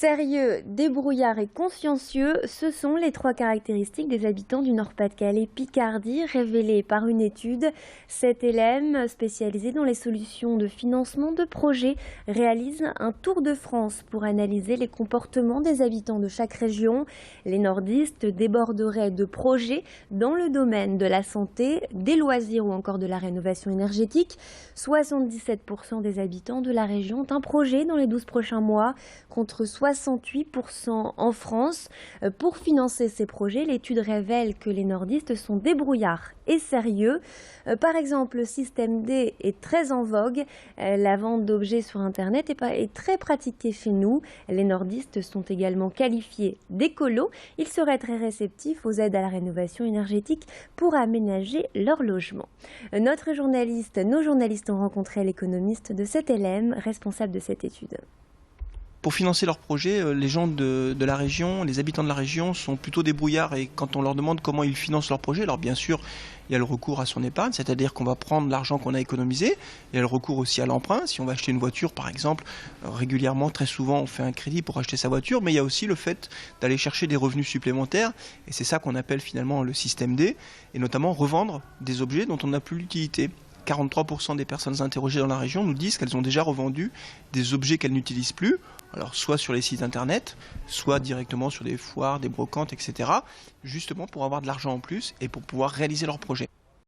Sérieux, débrouillard et consciencieux, ce sont les trois caractéristiques des habitants du Nord-Pas-de-Calais-Picardie révélées par une étude. Cet LM, spécialisé dans les solutions de financement de projets, réalise un tour de France pour analyser les comportements des habitants de chaque région. Les nordistes déborderaient de projets dans le domaine de la santé, des loisirs ou encore de la rénovation énergétique. 77% des habitants de la région ont un projet dans les 12 prochains mois, contre 68% en France. Pour financer ces projets, l'étude révèle que les nordistes sont débrouillards et sérieux. Par exemple, le système D est très en vogue. La vente d'objets sur Internet est très pratiquée chez nous. Les nordistes sont également qualifiés d'écolos. Ils seraient très réceptifs aux aides à la rénovation énergétique pour aménager leur logement. Nos journalistes ont rencontré l'économiste de cet LM, responsable de cette étude. Pour financer leurs projets, les gens de la région, les habitants de la région sont plutôt débrouillards et quand on leur demande comment ils financent leurs projets, alors bien sûr, il y a le recours à son épargne, c'est-à-dire qu'on va prendre l'argent qu'on a économisé, il y a le recours aussi à l'emprunt, si on va acheter une voiture par exemple, régulièrement, très souvent on fait un crédit pour acheter sa voiture, mais il y a aussi le fait d'aller chercher des revenus supplémentaires et c'est ça qu'on appelle finalement le système D, et notamment revendre des objets dont on n'a plus l'utilité. 43% des personnes interrogées dans la région nous disent qu'elles ont déjà revendu des objets qu'elles n'utilisent plus, alors soit sur les sites internet, soit directement sur des foires, des brocantes, etc., justement pour avoir de l'argent en plus et pour pouvoir réaliser leurs projets.